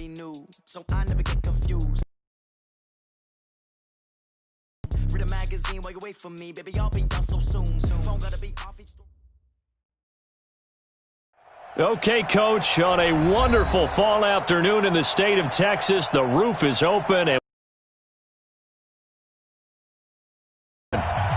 already knew, so I never get confused. Read a magazine while you wait for me, baby, I'll be done so soon. Phone gotta be off each. Okay, Coach, on a wonderful fall afternoon in the state of Texas, the roof is open and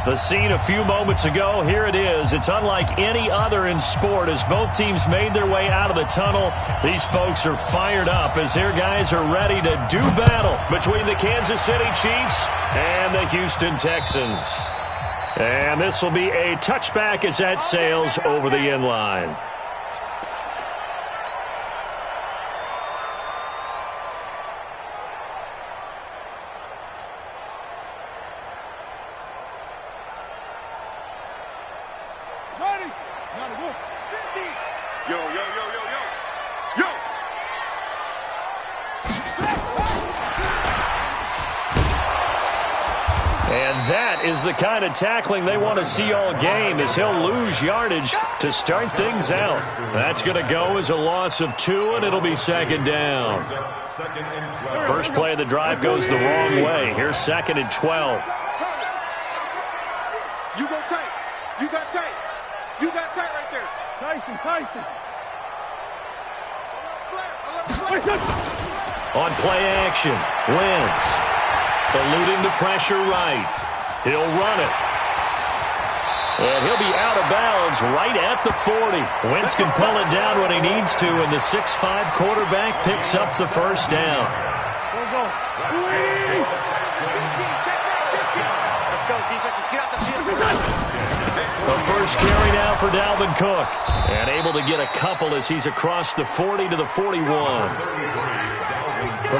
the scene a few moments ago, here it is. It's unlike any other in sport as both teams made their way out of the tunnel. These folks are fired up as their guys are ready to do battle between the Kansas City Chiefs and the Houston Texans. And this will be a touchback as that sails over the end line. Is the kind of tackling they want to see all game as he'll lose yardage to start things out. That's going to go as a loss of 2, and it'll be second down. First play of the drive goes the wrong way. Here's 2nd and 12. You go tight. You got tight. You got tight right there. Tyson. On play action, Wentz eluding the pressure right. He'll run it. And he'll be out of bounds right at the 40. Wentz can pull it down when he needs to, and the 6'5" quarterback picks up the first down. Let's go, defense. Let's get out the field. The first carry now for Dalvin Cook. And able to get a couple as he's across the 40 to the 41. Well,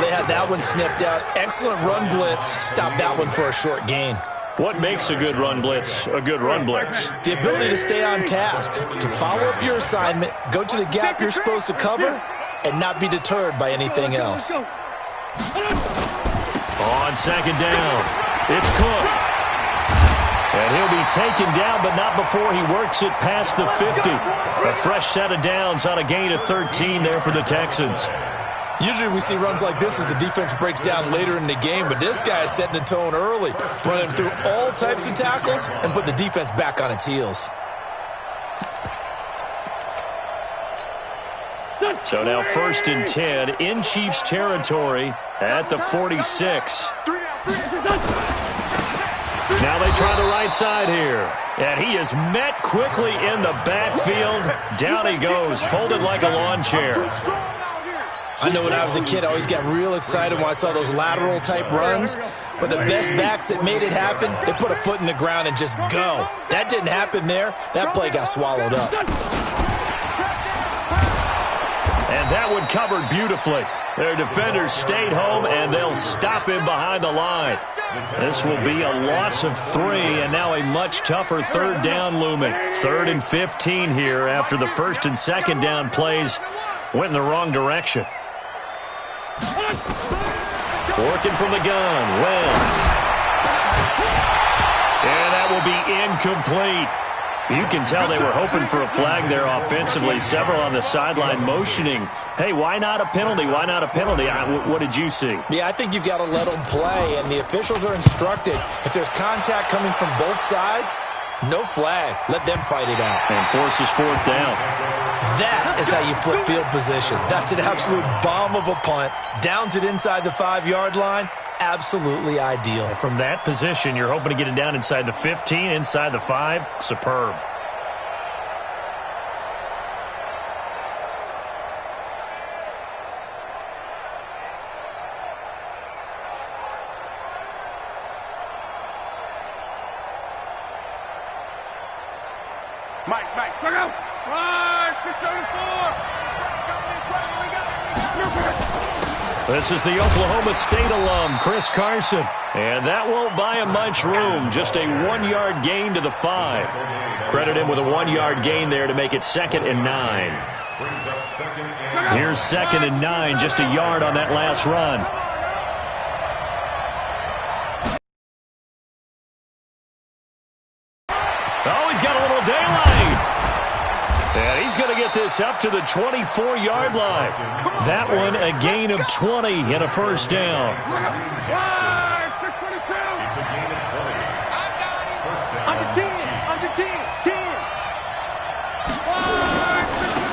they had that one sniffed out. Excellent run blitz. Stop that one for a short gain. What makes a good run blitz a good run blitz? The ability to stay on task, to follow up your assignment, go to the gap you're supposed to cover, and not be deterred by anything else. On second down, it's Cook. And he'll be taken down, but not before he works it past the 50. A fresh set of downs on a gain of 13 there for the Texans. Usually we see runs like this as the defense breaks down later in the game, but this guy is setting the tone early, running through all types of tackles and put the defense back on its heels. So now 1st and 10 in Chiefs territory at the 46. Now they try the right side here. And he is met quickly in the backfield. Down he goes, folded like a lawn chair. I know when I was a kid, I always got real excited when I saw those lateral-type runs. But the best backs that made it happen, they put a foot in the ground and just go. That didn't happen there. That play got swallowed up. And that one covered beautifully. Their defenders stayed home, and they'll stop him behind the line. This will be a loss of 3, and now a much tougher 3rd down looming. 3rd and 15 here after the 1st and 2nd down plays went in the wrong direction. Working from the gun, Wentz. And that will be incomplete. You can tell they were hoping for a flag there offensively. Several on the sideline motioning, hey, why not a penalty? Why not a penalty? What did you see? Yeah, I think you've got to let them play, and the officials are instructed. If there's contact coming from both sides, no flag. Let them fight it out. And forces 4th down. That is how you flip field position. That's an absolute bomb of a punt. Downs it inside the 5-yard line. Absolutely ideal. From that position, you're hoping to get it down inside the 15, inside the 5. Superb. Mike, check out. Right, 674. This is the Oklahoma State alum, Chris Carson. And that won't buy him much room. Just a 1-yard gain to the 5. Credit him with a 1-yard gain there to make it 2nd and 9. Here's 2nd and 9, just a yard on that last run. And he's going to get this up to the 24-yard line. That one a gain of 20 and a first down.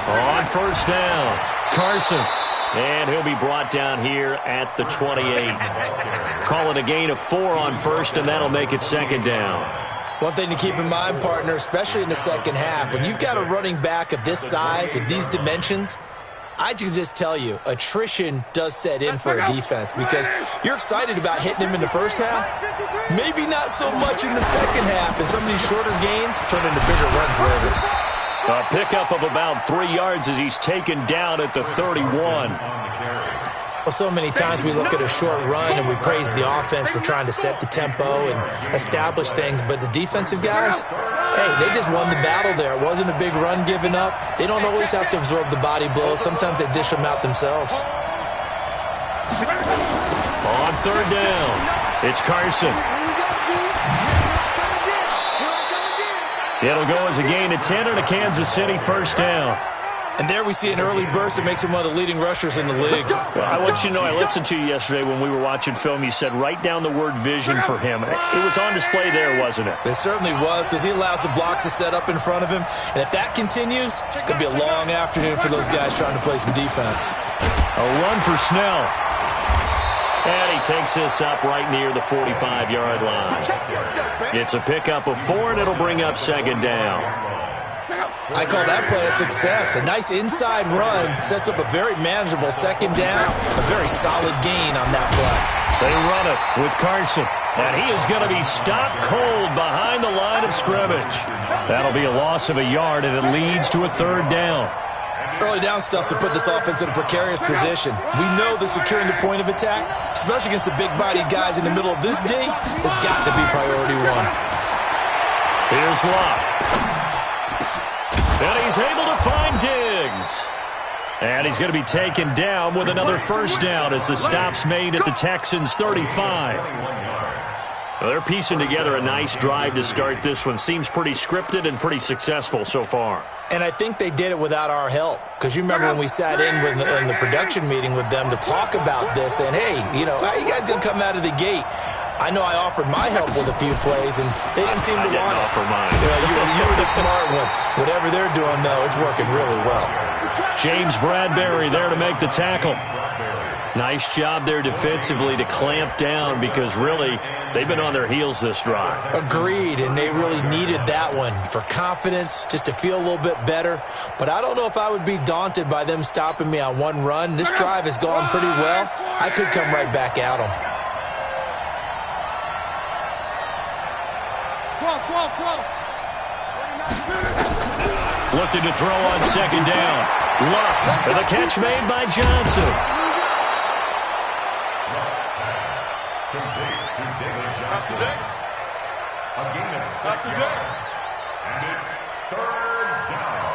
On first down, Carson. And he'll be brought down here at the 28. Call it a gain of 4 on first, and that'll make it second down. One thing to keep in mind, partner, especially in the second half, when you've got a running back of this size, of these dimensions, I can just tell you, attrition does set in for a defense because you're excited about hitting him in the first half, maybe not so much in the second half, and some of these shorter gains turn into bigger runs later. A pickup of about 3 yards as he's taken down at the 31. Well, so many times we look at a short run and we praise the offense for trying to set the tempo and establish things, but the defensive guys, hey, they just won the battle there. It wasn't a big run given up. They don't always have to absorb the body blows. Sometimes they dish them out themselves. On third down, it's Carson. It'll go as a gain of 10 and a Kansas City first down. And there we see an early burst that makes him one of the leading rushers in the league. Well, I want you to know, I listened to you yesterday when we were watching film. You said write down the word vision for him. It was on display there, wasn't it? It certainly was, because he allows the blocks to set up in front of him. And if that continues, it could be a long afternoon for those guys trying to play some defense. A run for Snell. And he takes this up right near the 45-yard line. It's a pickup of 4, and it'll bring up second down. I call that play a success. A nice inside run sets up a very manageable second down, a very solid gain on that play. They run it with Carson, and he is going to be stopped cold behind the line of scrimmage. That'll be a loss of a yard, and it leads to a third down. Early down stuff to put this offense in a precarious position. We know that securing the point of attack, especially against the big-bodied guys in the middle of this D, has got to be priority one. Here's Locke. And he's able to find Diggs. And he's going to be taken down with another first down as the stop's made at the Texans' 35. Well, they're piecing together a nice drive to start this one. Seems pretty scripted and pretty successful so far. And I think they did it without our help. Because you remember when we sat in the production meeting with them to talk about this, and hey, you know, how are you guys going to come out of the gate? I know I offered my help with a few plays, and they didn't seem to want it. I didn't offer mine. You were the smart one. Whatever they're doing, though, it's working really well. James Bradbury there to make the tackle. Nice job there defensively to clamp down because really they've been on their heels this drive. Agreed, and they really needed that one for confidence, just to feel a little bit better. But I don't know if I would be daunted by them stopping me on one run. This drive has gone pretty well. I could come right back at them. Looking to throw on second down. Luck, and the catch made by Johnson. That's a day. And it's third down.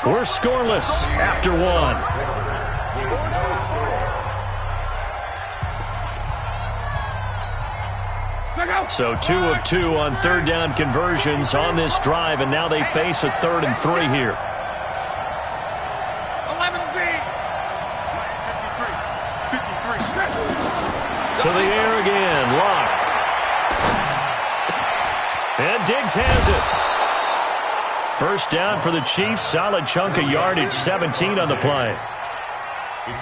We're scoreless after one. So 2 of 2 on third down conversions on this drive, and now they face a 3rd and 3 here. 53. To the air again, Locke. And Diggs has it. First down for the Chiefs, solid chunk of yardage, 17 on the play.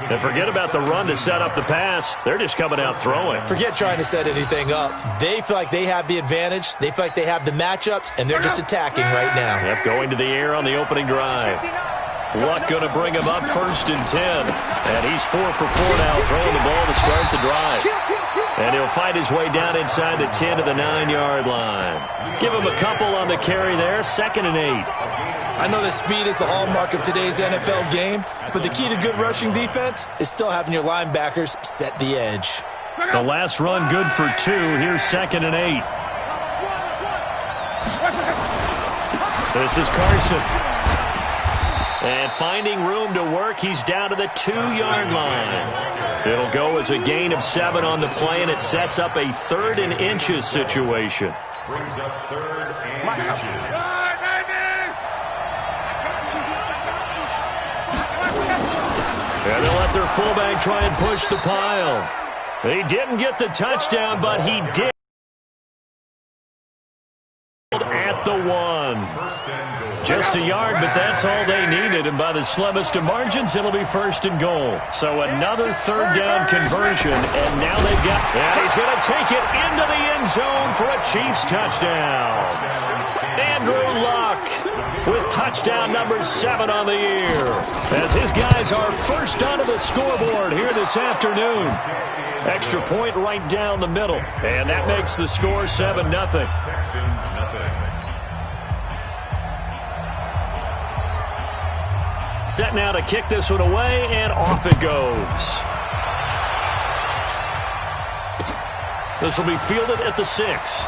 And forget about the run to set up the pass. They're just coming out throwing. Forget trying to set anything up. They feel like they have the advantage. They feel like they have the matchups, and they're just attacking right now. Yep, going to the air on the opening drive. Luck going to bring him up 1st and 10. And he's 4 for 4 now, throwing the ball to start the drive. And he'll fight his way down inside the 10 to the 9-yard line. Give him a couple on the carry there, 2nd and 8. I know that speed is the hallmark of today's NFL game, but the key to good rushing defense is still having your linebackers set the edge. The last run good for 2. Here's 2nd and 8. This is Carson. And finding room to work, he's down to the 2-yard line. It'll go as a gain of 7 on the play, and it sets up a 3rd and inches situation. Brings up 3rd and inches. And they'll let their fullback try and push the pile. He didn't get the touchdown, but he did at the 1. Just a yard, but that's all they needed. And by the slimmest of margins, it'll be 1st and goal. So another 3rd down conversion, and now they've got... And he's going to take it into the end zone for a Chiefs touchdown. Andrew Luck with touchdown number 7 on the year, as his guys are first onto the scoreboard here this afternoon. Extra point right down the middle, and that makes the score 7-0. Set now to kick this one away, and off it goes. This will be fielded at the 6.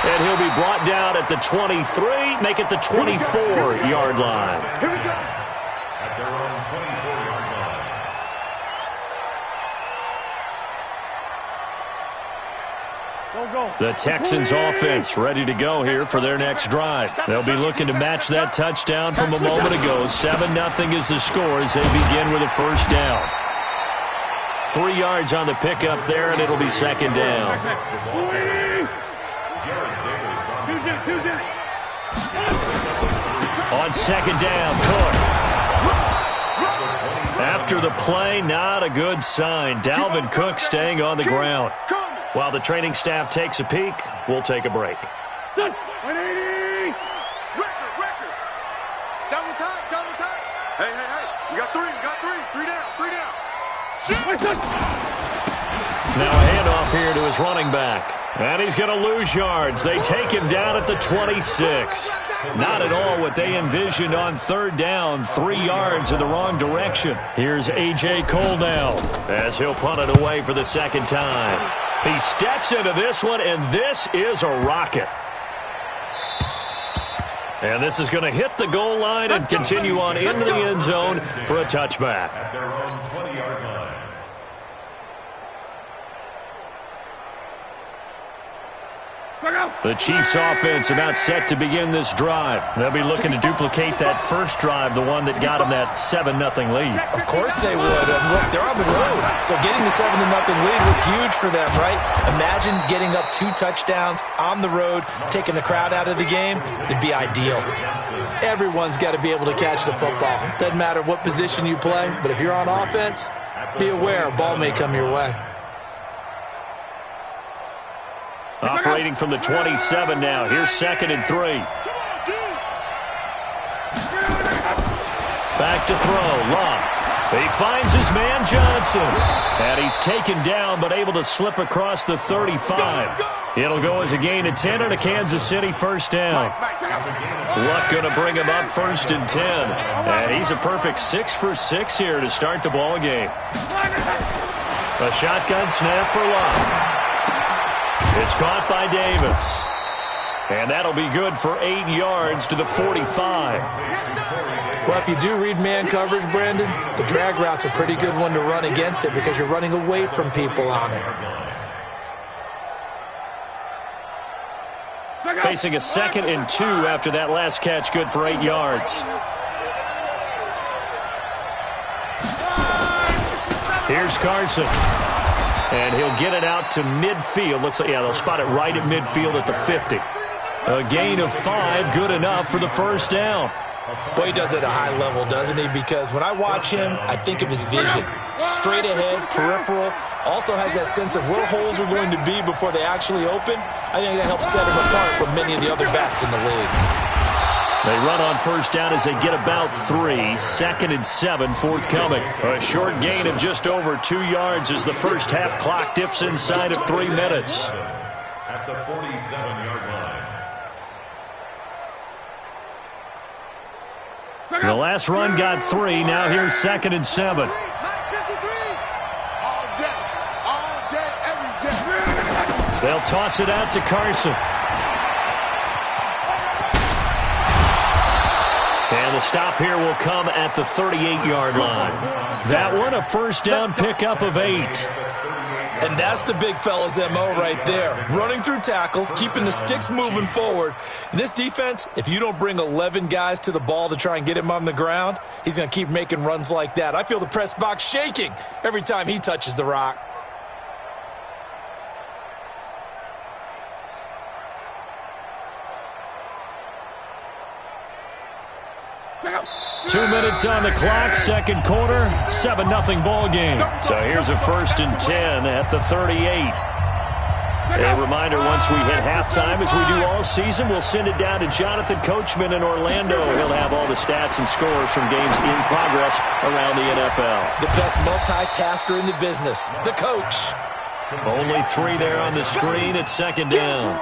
And he'll be brought down at the 23, make it the 24-yard line. Here we go. At their own 24-yard line. Go. The Texans offense ready to go here for their next drive. They'll be looking to match that touchdown from a moment ago. 7-0 is the score as they begin with a 1st down. 3 yards on the pickup there, and it'll be 2nd down. On 2nd down, Cook. After the play, not a good sign. Dalvin Cook staying on the ground. While the training staff takes a peek, we'll take a break. 180. Record. Double time. Hey. We got 3. 3 down. Now a handoff here to his running back. And he's going to lose yards. They take him down at the 26. Not at all what they envisioned on 3rd down. 3 yards in the wrong direction. Here's A.J. Cole now as he'll punt it away for the 2nd time. He steps into this one, and this is a rocket. And this is going to hit the goal line and continue on into the end zone for a touchback. At their own 20-yard line. The Chiefs offense about set to begin this drive. They'll be looking to duplicate that first drive, the one that got them that 7-0 lead. Of course they would. Look, they're on the road, so getting the 7-0 lead was huge for them, right? Imagine getting up 2 touchdowns on the road, taking the crowd out of the game. It'd be ideal. Everyone's got to be able to catch the football. Doesn't matter what position you play, but if you're on offense, be aware a ball may come your way. Operating from the 27 now. Here's 2nd and 3. Back to throw. Luck. He finds his man Johnson. And he's taken down but able to slip across the 35. It'll go as a gain of 10 and a Kansas City 1st down. Luck going to bring him up 1st and 10. And he's a perfect 6 for 6 here to start the ball game. A shotgun snap for Luck. It's caught by Davis. And that'll be good for 8 yards to the 45. Well, if you do read man coverage, Brandon, the drag route's a pretty good one to run against it because you're running away from people on it. Facing a 2nd and 2 after that last catch, good for 8 yards. Here's Carson. And he'll get it out to midfield. Looks like, yeah, they'll spot it right at midfield at the 50. A gain of 5, good enough for the 1st down. Boy, he does it at a high level, doesn't he? Because when I watch him, I think of his vision. Straight ahead, peripheral. Also has that sense of where holes are going to be before they actually open. I think that helps set him apart from many of the other backs in the league. They run on 1st down as they get about 3. 2nd and 7 forthcoming. A short gain of just over 2 yards as the first half clock dips inside of 3 minutes. At the 47-yard line. The last run got 3. Now here's 2nd and 7. They'll toss it out to Carson. And the stop here will come at the 38-yard line. That one, a first down pickup of 8. And that's the big fella's MO right there. Running through tackles, keeping the sticks moving forward. In this defense, if you don't bring 11 guys to the ball to try and get him on the ground, he's going to keep making runs like that. I feel the press box shaking every time he touches the rock. Two minutes on the clock, second quarter, 7-0 ball game. So here's a 1st and 10 at the 38. A reminder, once we hit halftime, as we do all season, we'll send it down to Jonathan Coachman in Orlando. He'll have all the stats and scores from games in progress around the NFL. The best multitasker in the business, the coach. Only 3 there on the screen at 2nd down.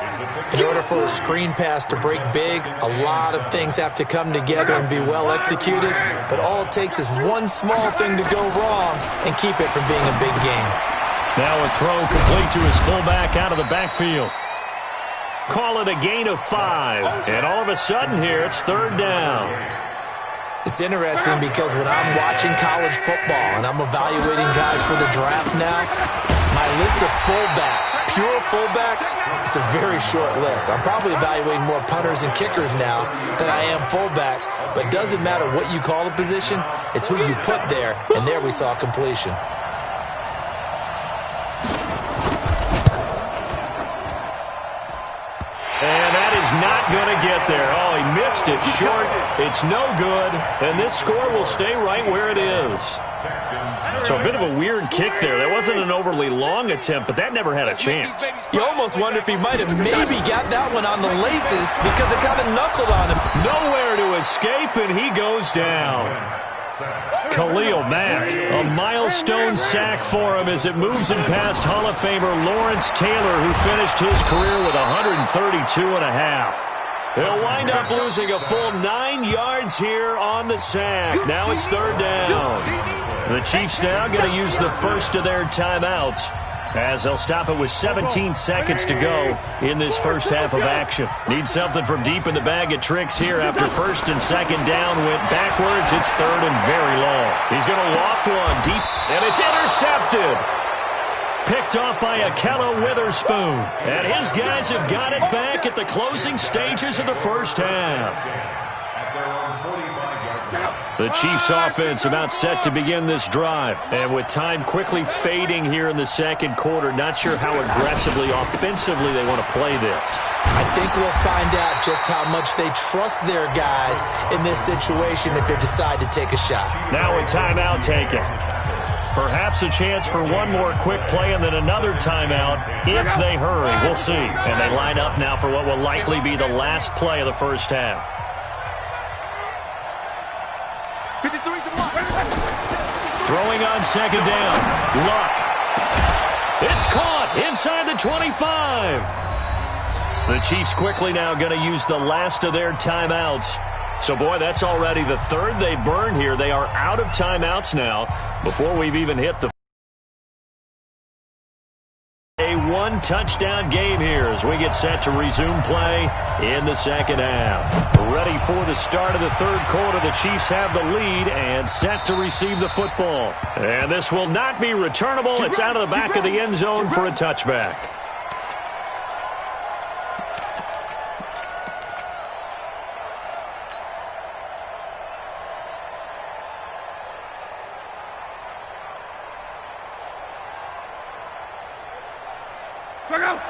In order for a screen pass to break big, a lot of things have to come together and be well executed, but all it takes is one small thing to go wrong and keep it from being a big game. Now a throw complete to his fullback out of the backfield. Call it a gain of 5, and all of a sudden here it's 3rd down. It's interesting because when I'm watching college football and I'm evaluating guys for the draft now, my list of fullbacks, pure fullbacks, it's a very short list. I'm probably evaluating more punters and kickers now than I am fullbacks, but it doesn't matter what you call a position, it's who you put there, and there we saw completion. And that is not going to get there. Oh, he missed it short. It's no good, and this score will stay right where it is. So a bit of a weird kick there. That wasn't an overly long attempt, but that never had a chance. You almost wonder if he might have maybe got that one on the laces because it kind of knuckled on him. Nowhere to escape, and he goes down. Khalil Mack, a milestone sack for him as it moves him past Hall of Famer Lawrence Taylor, who finished his career with 132.5. He'll wind up losing a full 9 yards here on the sack. Now it's 3rd down. The Chiefs now going to use the first of their timeouts, as they'll stop it with 17 seconds to go in this first half of action. Need something from deep in the bag of tricks here after 1st and 2nd down went backwards. It's 3rd and very long. He's going to loft one deep, and it's intercepted. Picked off by Akello Witherspoon. And his guys have got it back at the closing stages of the first half. The Chiefs offense about set to begin this drive. And with time quickly fading here in the second quarter, not sure how aggressively, offensively they want to play this. I think we'll find out just how much they trust their guys in this situation if they decide to take a shot. Now a timeout taken. Perhaps a chance for one more quick play and then another timeout if they hurry. We'll see. And they line up now for what will likely be the last play of the first half. Throwing on 2nd down. Luck. It's caught inside the 25. The Chiefs quickly now going to use the last of their timeouts. So, boy, that's already the 3rd they burned here. They are out of timeouts now before we've even hit the one-touchdown game here as we get set to resume play in the second half. Ready for the start of the 3rd quarter. The Chiefs have the lead and set to receive the football. And this will not be returnable. It's out of the back of the end zone for a touchback.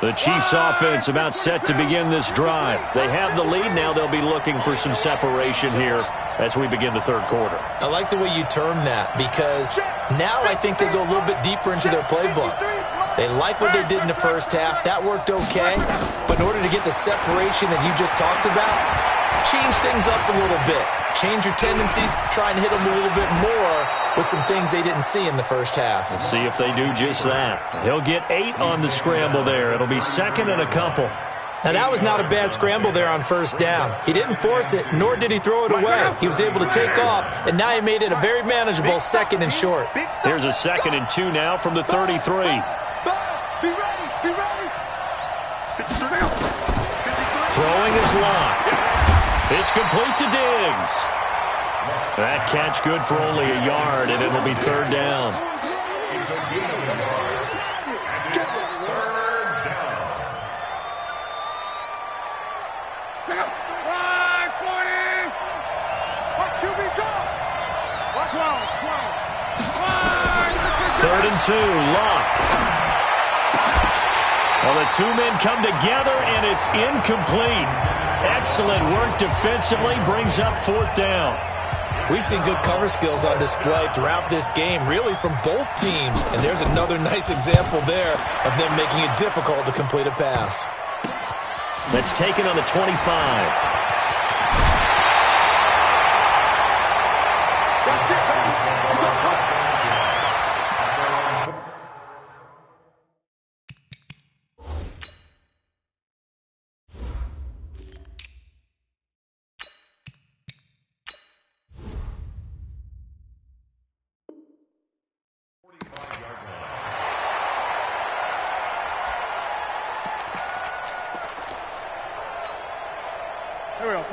The Chiefs offense about set to begin this drive. They have the lead. Now they'll be looking for some separation here as we begin the 3rd quarter. I like the way you term that because now I think they go a little bit deeper into their playbook. They like what they did in the first half. That worked okay. But in order to get the separation that you just talked about, change things up a little bit. Change your tendencies. Try and hit them a little bit more with some things they didn't see in the first half. We'll see if they do just that. He'll get 8 on the scramble there. It'll be 2nd and a couple. Now, that was not a bad scramble there on first down. He didn't force it, nor did he throw it away. He was able to take off, and now he made it a very manageable 2nd and short. Here's a 2nd and 2 now from the 33. Be ready, be ready. Throwing is locked. It's complete to Diggs. That catch good for only a yard, and it'll be 3rd down. Third and 2, Lock. Well, the two men come together, and it's incomplete. Excellent work defensively, brings up 4th down. We've seen good cover skills on display throughout this game, really from both teams. And there's another nice example there of them making it difficult to complete a pass. That's taken on the 25.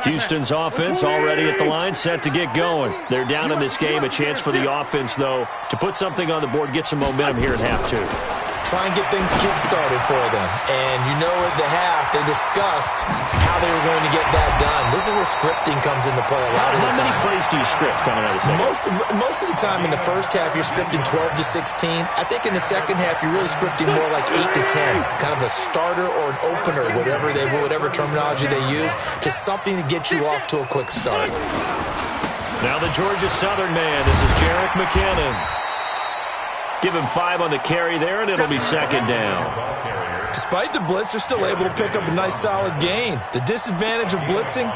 Houston's offense already at the line, set to get going. They're down in this game. A chance for the offense, though, to put something on the board, get some momentum here at half 2. Try and get things kick-started for them. And you know at the half, they discussed how they were going to get that done. This is where scripting comes into play a lot of the time. How many plays do you script coming out of the second? Most of the time in the first half, you're scripting 12 to 16. I think in the second half, you're really scripting more like 8 to 10. Kind of a starter or an opener, whatever terminology they use, just something to get you off to a quick start. Now the Georgia Southern man. This is Jerick McKinnon. Give him 5 on the carry there, and it'll be 2nd down. Despite the blitz, they're still able to pick up a nice, solid gain. The disadvantage of blitzing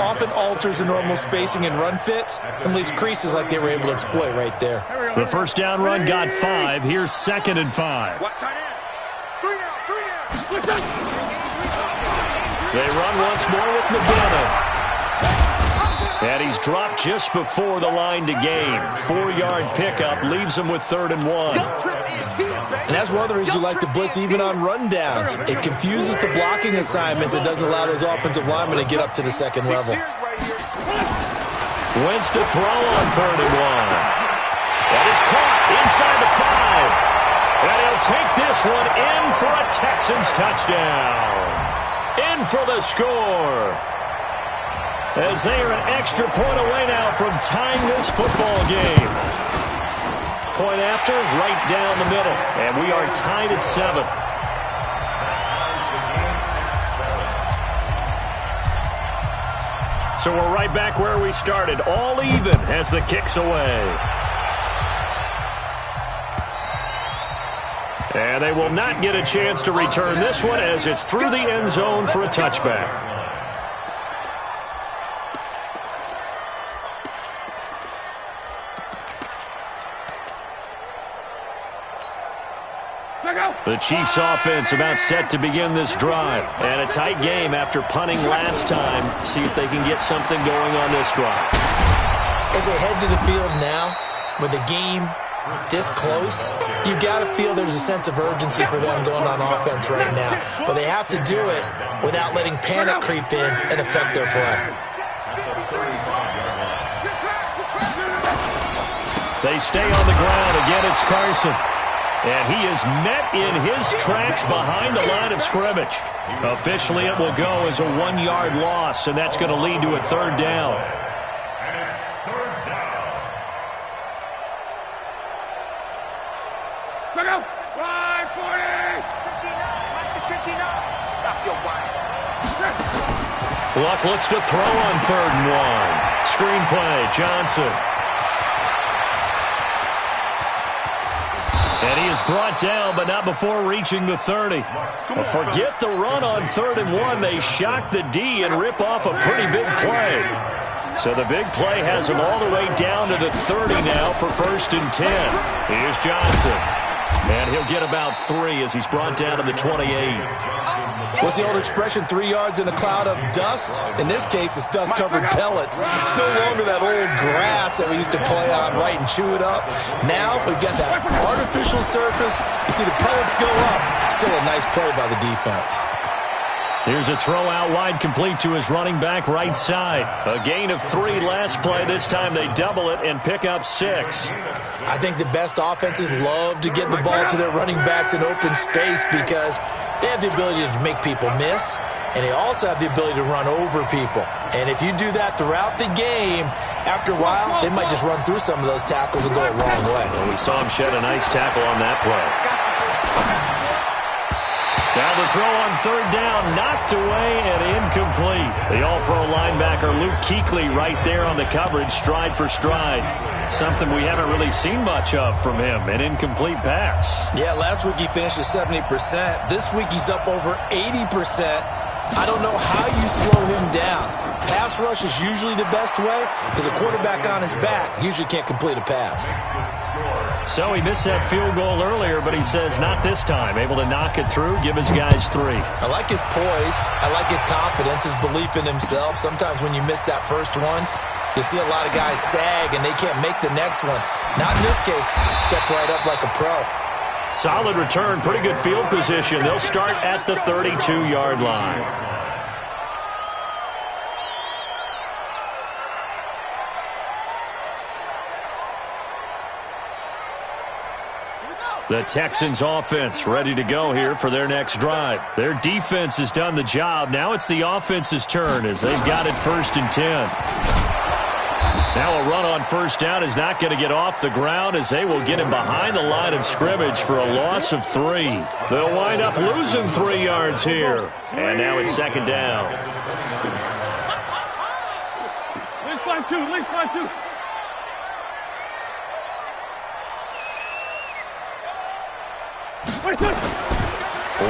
often alters the normal spacing and run fits and leaves creases like they were able to exploit right there. The first down run got 5. Here's 2nd and 5. They run once more with McKinnon. And he's dropped just before the line to gain. 4-yard pickup leaves him with 3rd and 1. And that's one of the reasons you like to blitz even on rundowns. It confuses the blocking assignments. It doesn't allow those offensive linemen to get up to the 2nd level. Wentz to throw on 3rd and 1. That is caught inside the 5. And he'll take this one in for a Texans touchdown. In for the score. As they are an extra point away now from tying this football game. Point after, right down the middle. And we are tied at 7. So we're right back where we started. All even as the kick's away. And they will not get a chance to return this one as it's through the end zone for a touchback. The Chiefs offense about set to begin this drive. And a tight game after punting last time. See if they can get something going on this drive. As they head to the field now, with the game this close, you've got to feel there's a sense of urgency for them going on offense right now. But they have to do it without letting panic creep in and affect their play. They stay on the ground. Again, it's Carson. And he is met in his tracks behind the line of scrimmage. Officially, it will go as a 1-yard loss, and that's going to lead to a 3rd down. Luck looks to throw on 3rd and 1. Screenplay, Johnson. And he is brought down, but not before reaching the 30. Well, forget the run on 3rd and 1. They shock the D and rip off a pretty big play. So the big play has him all the way down to the 30 now for 1st and 10. Here's Johnson. And he'll get about 3 as he's brought down to the 28. What's the old expression, 3 yards in a cloud of dust? In this case, it's dust-covered pellets. It's no longer that old grass that we used to play on, right, and chew it up. Now we've got that artificial surface. You see the pellets go up. Still a nice play by the defense. Here's a throw out wide, complete to his running back right side. A gain of 3 last play. This time they double it and pick up 6. I think the best offenses love to get the ball to their running backs in open space because they have the ability to make people miss, and they also have the ability to run over people. And if you do that throughout the game, after a while, they might just run through some of those tackles and go a long way. Well, we saw him shed a nice tackle on that play. Now the throw on 3rd down, knocked away and incomplete. The all-pro linebacker Luke Kuechly right there on the coverage, stride for stride. Something we haven't really seen much of from him, an incomplete pass. Yeah, last week he finished at 70%. This week he's up over 80%. I don't know how you slow him down. Pass rush is usually the best way because a quarterback on his back usually can't complete a pass. So he missed that field goal earlier, but he says not this time. Able to knock it through, give his guys 3. I like his poise. I like his confidence, his belief in himself. Sometimes when you miss that first one, you see a lot of guys sag and they can't make the next one. Not in this case. Stepped right up like a pro. Solid return, pretty good field position. They'll start at the 32-yard line. The Texans offense ready to go here for their next drive. Their defense has done the job. Now it's the offense's turn as they've got it 1st and 10. Now a run on 1st down is not going to get off the ground as they will get him behind the line of scrimmage for a loss of 3. They'll wind up losing 3 yards here. And now it's 2nd down. Let's find 2. Let's find 2.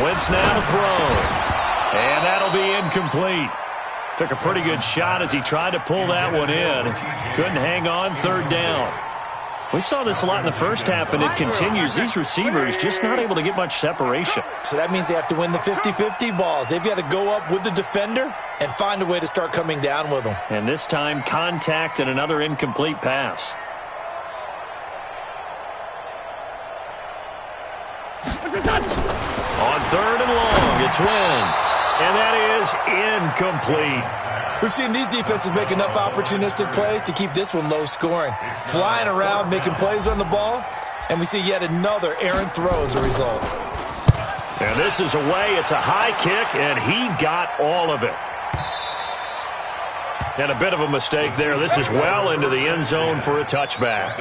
Wentz now to throw. And that'll be incomplete. Took a pretty good shot as he tried to pull that one in. Couldn't hang on, 3rd down. We saw this a lot in the first half, and it continues. These receivers just not able to get much separation. So that means they have to win the 50-50 balls. They've got to go up with the defender and find a way to start coming down with them. And this time, contact and another incomplete pass. On 3rd and long, it's Wentz. And that is incomplete. We've seen these defenses make enough opportunistic plays to keep this one low scoring. Flying around, making plays on the ball, and we see yet another errant throw as a result. And this is away. It's a high kick, and he got all of it. And a bit of a mistake there. This is well into the end zone for a touchback.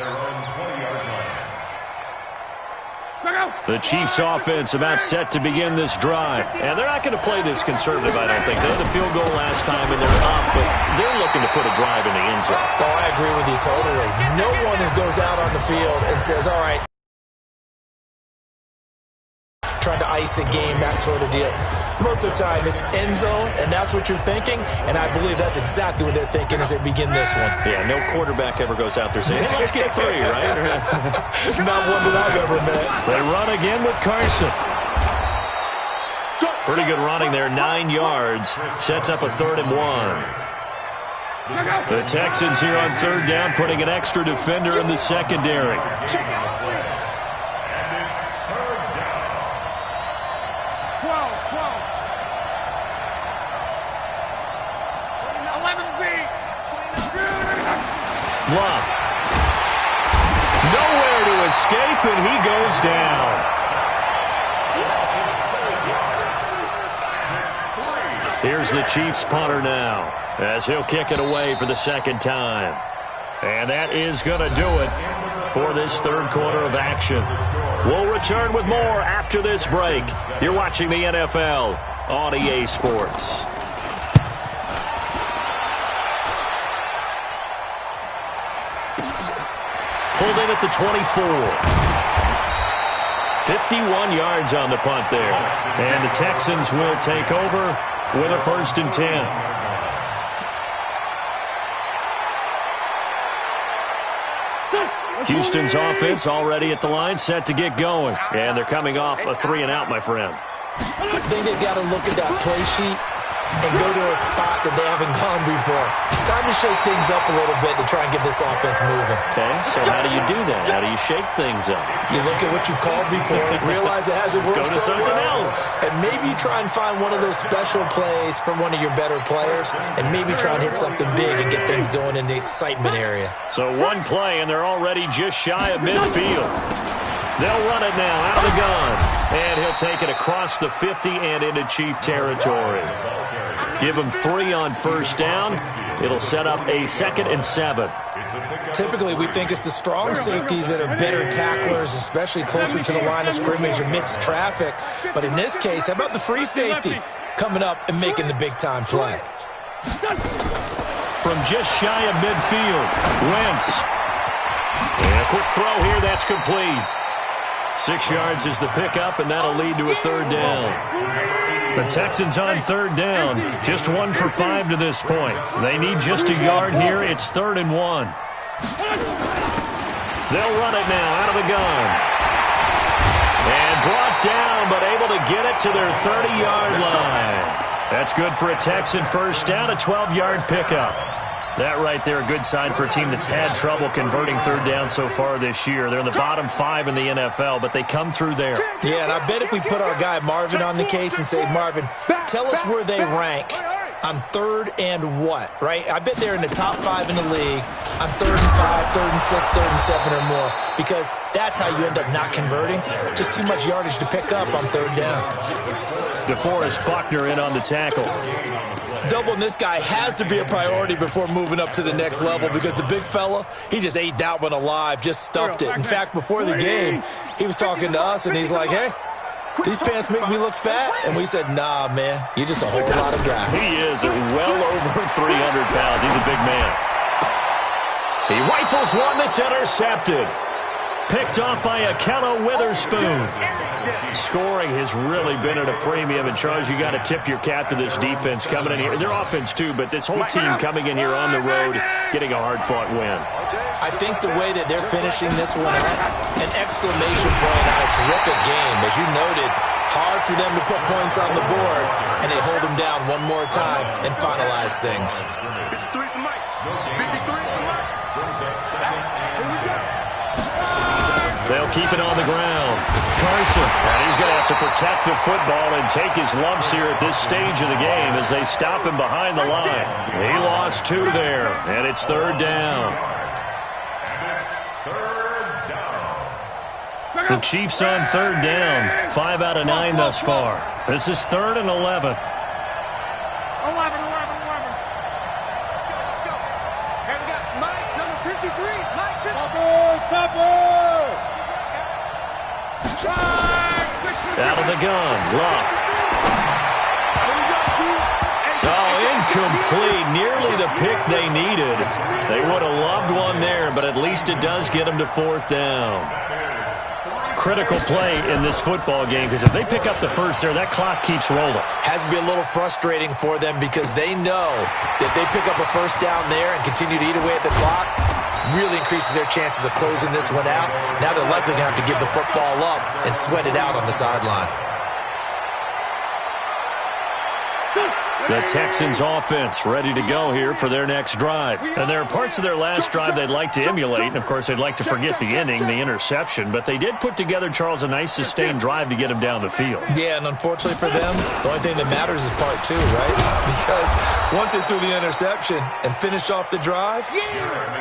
The Chiefs offense about set to begin this drive. And they're not going to play this conservative, I don't think. They had the field goal last time, and they're up, but they're looking to put a drive in the end zone. Oh, I agree with you totally. No one goes out on the field and says, all right, trying to ice a game, that sort of deal. Most of the time, it's end zone, and that's what you're thinking, and I believe that's exactly what they're thinking as they begin this one. Yeah, no quarterback ever goes out there saying, hey, let's get 3, right? Not one that I've ever met. They run again with Carson. Pretty good running there, 9 yards. Sets up a 3rd and 1. The Texans here on 3rd down, putting an extra defender in the secondary. Block. Nowhere to escape, and he goes down. Here's the Chiefs punter now, as he'll kick it away for the 2nd time. And that is going to do it for this 3rd quarter of action. We'll return with more after this break. You're watching the NFL on EA Sports. Pulled in at the 24. 51 yards on the punt there. And the Texans will take over with a 1st and 10. Let's Houston's offense already at the line, set to get going. And they're coming off a 3-and-out, my friend. I think they've got to look at that play sheet and go to a spot that they haven't gone before. Time to shake things up a little bit to try and get this offense moving. Okay, so how do you do that? How do you shake things up? You look at what you've called before, realize it hasn't worked. Go to something else. And maybe you try and find one of those special plays from one of your better players, and maybe try and hit something big and get things going in the excitement area. So one play, and they're already just shy of midfield. They'll run it now out of the gun. And he'll take it across the 50 and into Chief territory. Give him 3 on first down. It'll set up a 2nd and 7. Typically, we think it's the strong safeties that are better tacklers, especially closer to the line of scrimmage amidst traffic. But in this case, how about the free safety coming up and making the big-time play? From just shy of midfield, Wentz. And a quick throw here, that's complete. 6 yards is the pickup, and that'll lead to a 3rd down. The Texans on 3rd down, just 1 for 5 to this point. They need just a yard here. It's 3rd and 1. They'll run it now out of the gun. And brought down, but able to get it to their 30-yard line. That's good for a Texan first down, a 12-yard pickup. That right there, a good sign for a team that's had trouble converting 3rd down so far this year. They're in the bottom 5 in the NFL, but they come through there. Yeah, and I bet if we put our guy Marvin on the case and say, Marvin, tell us where they rank on 3rd and what, right? I bet they're in the top 5 in the league on 3rd and 5, 3rd and 6, 3rd and 7 or more, because that's how you end up not converting. Just too much yardage to pick up on 3rd down. DeForest Buckner in on the tackle. Doubling this guy has to be a priority before moving up to the next level, because the big fella, he just ate that one alive, just stuffed it. In fact, before the game, he was talking to us, and he's like, hey, these pants make me look fat? And we said, nah, man, you're just a whole lot of guy. He is well over 300 pounds. He's a big man. He rifles one that's intercepted. Picked off by Akello Witherspoon. Scoring has really been at a premium. And, Charles, you got to tip your cap to this defense coming in here. Their offense, too, but this whole team coming in here on the road, getting a hard-fought win. I think the way that they're finishing this one up, an exclamation point on a terrific game. As you noted, hard for them to put points on the board, and they hold them down one more time and finalize things. They'll keep it on the ground. Carson, and he's going to have to protect the football and take his lumps here at this stage of the game as they stop him behind the line. He lost 2 there, and it's 3rd down. The Chiefs on 3rd down, 5 out of 9 thus far. This is 3rd and 11. 11. Let's go. And we got Mike, number 53. Mike, 53. Out of the gun, Luck. Oh, incomplete. Nearly the pick they needed. They would have loved one there, but at least it does get them to 4th down. Critical play in this football game, because if they pick up the first there, that clock keeps rolling. Has to be a little frustrating for them, because they know that they pick up a first down there and continue to eat away at the clock, really increases their chances of closing this one out. Now they're likely going to have to give the football up and sweat it out on the sideline. The Texans offense ready to go here for their next drive. And there are parts of their last drive they'd like to emulate. And, of course, they'd like to forget the inning, the interception. But they did put together, Charles, a nice sustained drive to get him down the field. Yeah, and unfortunately for them, the only thing that matters is part 2, right? Because once they threw the interception and finished off the drive,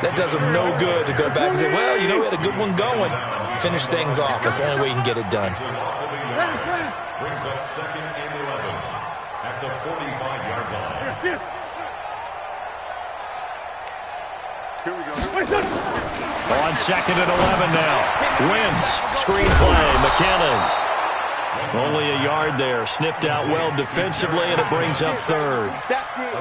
that does them no good to go back and say, well, you know, we had a good one going. Finish things off. That's the only way you can get it done. Brings up 2nd and 11 at the 45-yard line. Here we go. On 2nd and 11 now. Wentz, screenplay, McKinnon. Only a yard there. Sniffed out well defensively, and it brings up 3rd.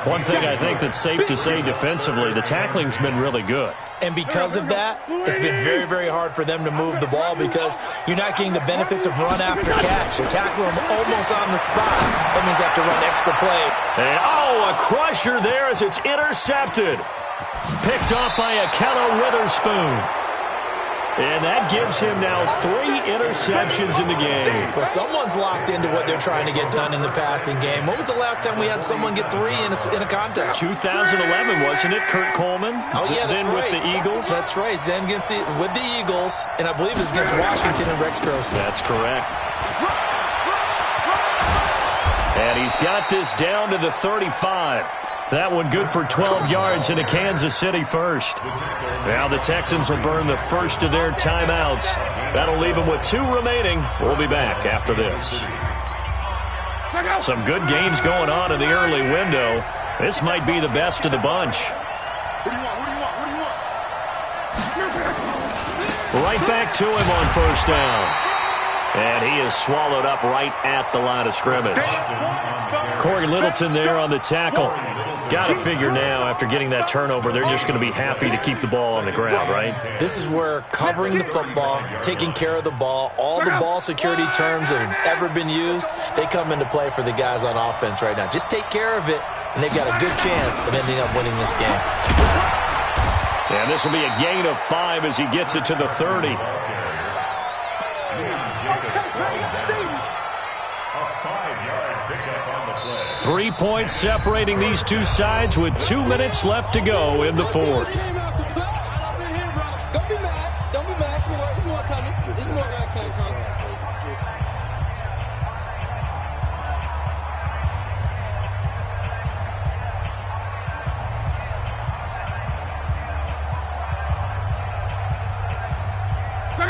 One thing I think that's safe to say defensively, the tackling's been really good. And because of that, it's been very, very hard for them to move the ball, because you're not getting the benefits of run after catch. You're tackling them almost on the spot. That means they have to run extra play. And, a crusher there as it's intercepted. Picked off by Akello Witherspoon. And that gives him now 3 interceptions in the game. Well, someone's locked into what they're trying to get done in the passing game. When was the last time we had someone get 3 in a contest? 2011, wasn't it, Kurt Coleman? Oh, yeah, that's then right. with the Eagles? That's right. Then with the Eagles, and I believe it was against Washington and Rex Grossman. That's correct. And he's got this down to the 35. That one good for 12 yards into Kansas City first. Now the Texans will burn the first of their timeouts. That'll leave them with 2 remaining. We'll be back after this. Some good games going on in the early window. This might be the best of the bunch. Right back to him on first down. And he is swallowed up right at the line of scrimmage. Corey Littleton there on the tackle. Got to figure now, after getting that turnover, they're just going to be happy to keep the ball on the ground, right? This is where covering the football, taking care of the ball, all the ball security terms that have ever been used, they come into play for the guys on offense right now. Just take care of it, and they've got a good chance of ending up winning this game. And this will be a gain of 5 as he gets it to the 30. 3 points separating these two sides with 2 minutes left to go in the fourth. Don't be mad. Don't be mad. There's more coming. There's more coming.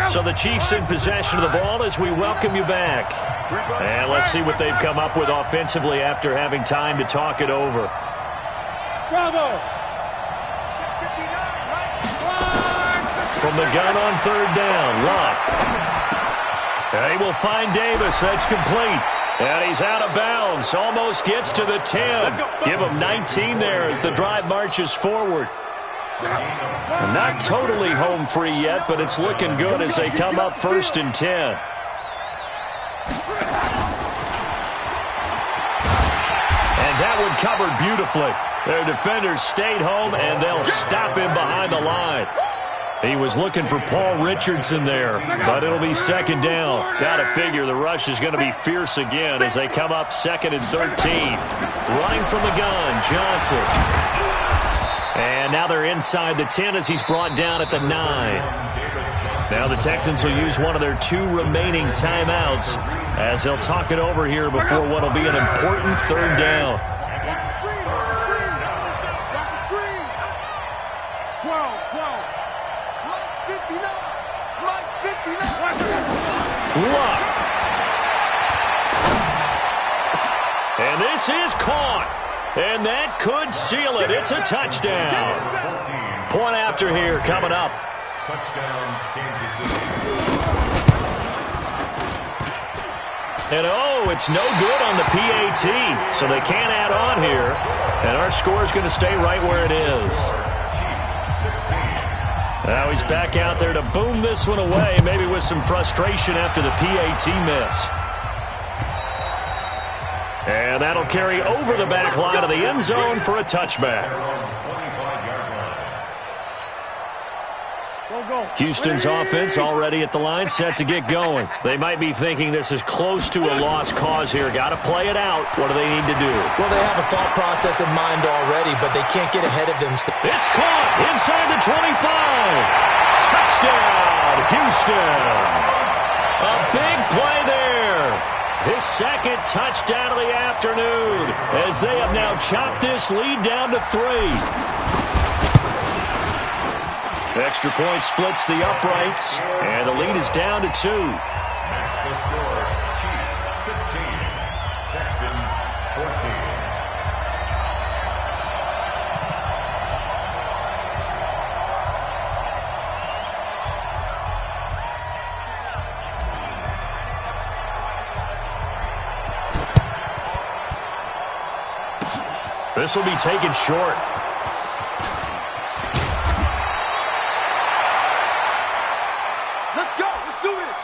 So the Chiefs in possession of the ball as we welcome you back. And let's see what they've come up with offensively after having time to talk it over. Bravo. From the gun on third down, Lott. They will find Davis. That's complete. And he's out of bounds. Almost gets to the 10. Give him 19 there as the drive marches forward. Not totally home free yet, but it's looking good as they come up 1st and 10. And that one covered beautifully. Their defenders stayed home, and they'll stop him behind the line. He was looking for Paul Richardson there, but it'll be 2nd down. Got to figure the rush is going to be fierce again as they come up 2nd and 13. Running from the gun, Johnson. And now they're inside the 10 as he's brought down at the 9. Now the Texans will use one of their 2 remaining timeouts as they'll talk it over here before what will be an important 3rd down. 12. Mike 59. Luck. And this is caught. And that could seal it. It's a touchdown. Point after here coming up. Touchdown, Kansas City. And it's no good on the PAT. So they can't add on here. And our score is going to stay right where it is. Now he's back out there to boom this one away, maybe with some frustration after the PAT miss. And that'll carry over the back line of the end zone for a touchback. Houston's offense already at the line, set to get going. They might be thinking this is close to a lost cause here. Got to play it out. What do they need to do? Well, they have a thought process in mind already, but they can't get ahead of themselves. It's caught inside the 25. Touchdown, Houston. A big play there. His 2nd touchdown of the afternoon as they have now chopped this lead down to 3. Extra point splits the uprights, and the lead is down to 2. That's the score. Chiefs 16, Texans 14. This will be taken short. Let's go. Let's do this.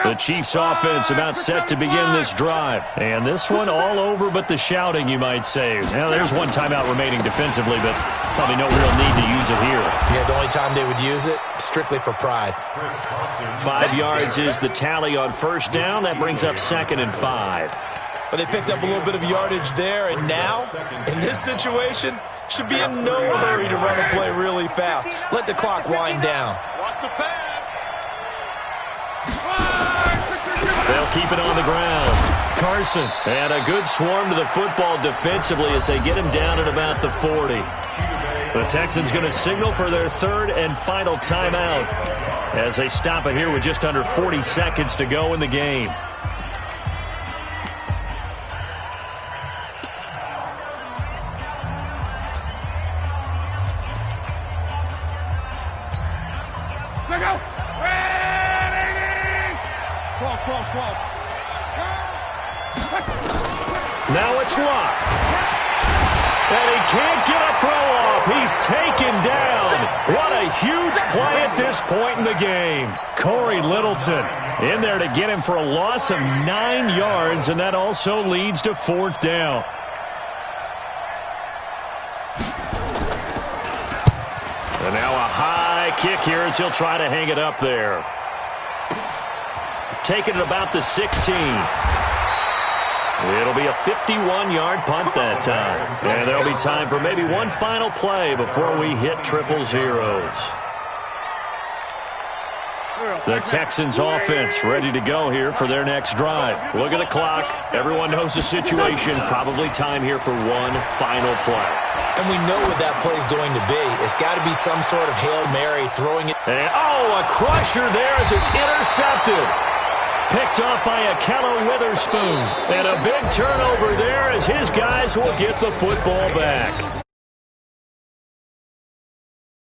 The Chiefs offense about set to begin this drive. And this one all over but the shouting, you might say. Now, there's one timeout remaining defensively, but probably no real need to use it here. Yeah, the only time they would use it, strictly for pride. 5 yards is the tally on first down. That brings up 2nd and 5. But they picked up a little bit of yardage there, and now, in this situation, should be in no hurry to run a play really fast. Let the clock wind down. Watch the pass. They'll keep it on the ground. Carson. And a good swarm to the football defensively as they get him down at about the 40. The Texans going to signal for their 3rd and final timeout as they stop it here with just under 40 seconds to go in the game. Now it's locked. And he can't get a throw off. He's taken down. What a huge play at this point in the game. Corey Littleton in there to get him for a loss of 9 yards, and that also leads to 4th down. And now a high kick here as he'll try to hang it up there. Taking it about the 16. It'll be a 51-yard punt that time. And there'll be time for maybe one final play before we hit triple zeros. The Texans offense ready to go here for their next drive. Look at the clock. Everyone knows the situation. Probably time here for one final play. And we know what that play is going to be. It's got to be some sort of Hail Mary throwing it. And, oh, a crusher there as it's intercepted. Picked off by Akello Witherspoon. And a big turnover there as his guys will get the football back.